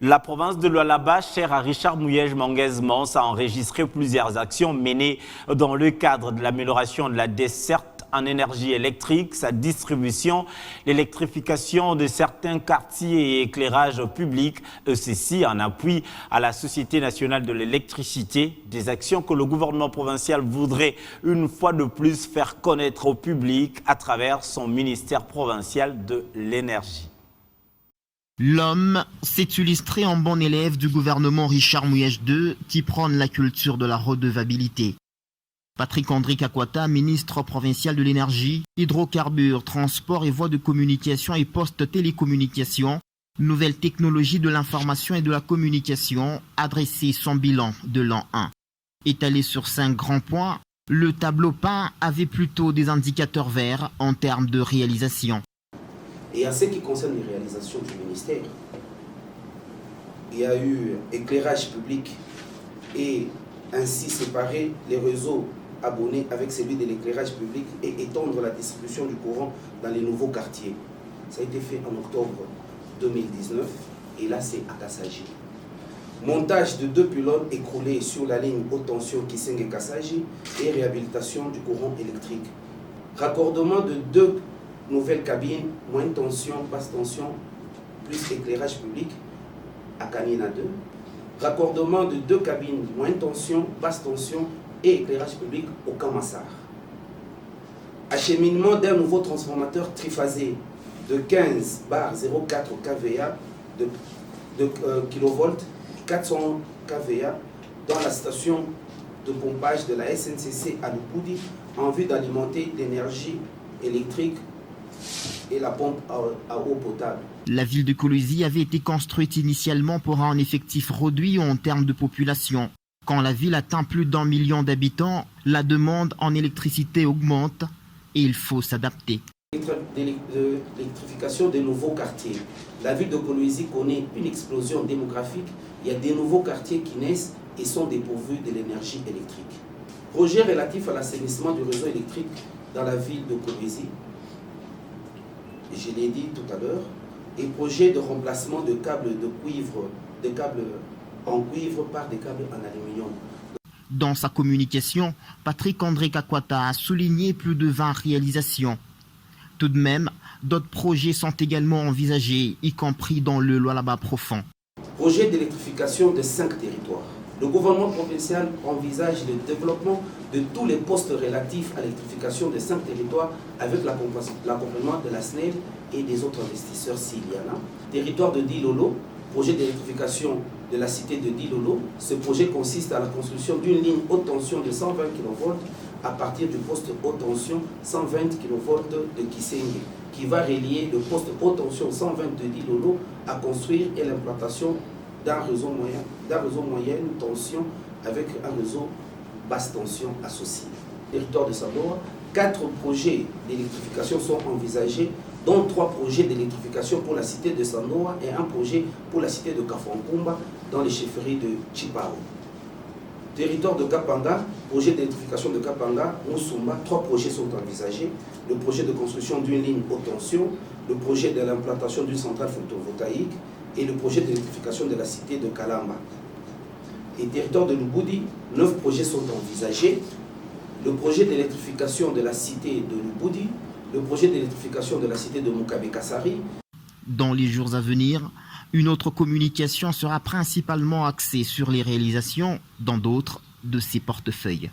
La province de Lualaba, chère à Richard Mouyej-Manguez-Mons, a enregistré plusieurs actions menées dans le cadre de l'amélioration de la desserte en énergie électrique, sa distribution, l'électrification de certains quartiers et éclairage public, ceci en appui à la Société nationale de l'électricité, des actions que le gouvernement provincial voudrait une fois de plus faire connaître au public à travers son ministère provincial de l'énergie. L'homme s'est illustré en bon élève du gouvernement Richard Mouyej II qui prône la culture de la redevabilité. Patrick André Kakwata, ministre provincial de l'énergie, hydrocarbures, transport et voies de communication et postes télécommunications, nouvelles technologies de l'information et de la communication, a dressé son bilan de l'an 1. Étalé sur 5 grands points, le tableau peint avait plutôt des indicateurs verts en termes de réalisation. Et en ce qui concerne les réalisations du ministère, il y a eu éclairage public et ainsi séparer les réseaux abonnés avec celui de l'éclairage public et étendre la distribution du courant dans les nouveaux quartiers. Ça a été fait en octobre 2019 et là c'est à Kassaji. Montage de 2 pylônes écroulés sur la ligne haute tension Kisenge-Kassaji et réhabilitation du courant électrique. Raccordement de 2 nouvelles cabines, moyenne tension, basse tension, plus éclairage public à Kanina 2. Raccordement de 2 cabines, moyenne tension, basse tension et éclairage public au Kamassar. Acheminement d'un nouveau transformateur triphasé de 15 bar 0,4 kVA de kV, 400 kVA dans la station de pompage de la SNCC à Lupoudi en vue d'alimenter l'énergie électrique et la pompe à eau potable. La ville de Kolwezi avait été construite initialement pour un effectif réduit en termes de population. Quand la ville atteint plus d'1 million d'habitants, la demande en électricité augmente et il faut s'adapter. L'électrification des nouveaux quartiers. La ville de Kolwezi connaît une explosion démographique. Il y a des nouveaux quartiers qui naissent et sont dépourvus de l'énergie électrique. Projet relatif à l'assainissement du réseau électrique dans la ville de Kolwezi. Je l'ai dit tout à l'heure, et projet de remplacement de câbles de cuivre, des câbles en cuivre par des câbles en aluminium. Dans sa communication, Patrick André Kakwata a souligné plus de 20 réalisations. Tout de même, d'autres projets sont également envisagés, y compris dans le Lualaba profond. Projet d'électrification de 5 territoires. Le gouvernement provincial envisage le développement de tous les postes relatifs à l'électrification de 5 territoires avec l'accompagnement de la SNEL et des autres investisseurs s'il y en a. Territoire de Dilolo, projet d'électrification de la cité de Dilolo. Ce projet consiste à la construction d'une ligne haute tension de 120 kV à partir du poste haute tension 120 kV de Kisenge, qui va relier le poste haute tension 120 de Dilolo à construire et l'implantation d'un réseau moyenne tension avec un réseau basse tension associé. Territoire de Sandoa, 4 projets d'électrification sont envisagés, dont 3 projets d'électrification pour la cité de Sandoa et un projet pour la cité de Kafankumba dans les chefferies de Chipao. Territoire de Kapanga, projet d'électrification de Kapanga, Moussumba, 3 projets sont envisagés. Le projet de construction d'une ligne haute tension, le projet de l'implantation d'une centrale photovoltaïque et le projet d'électrification de la cité de Kalamba. Et territoire de Luboudi, 9 projets sont envisagés. Le projet d'électrification de la cité de Luboudi, le projet d'électrification de la cité de Mukabe-Kassari. Dans les jours à venir, une autre communication sera principalement axée sur les réalisations dans d'autres de ces portefeuilles.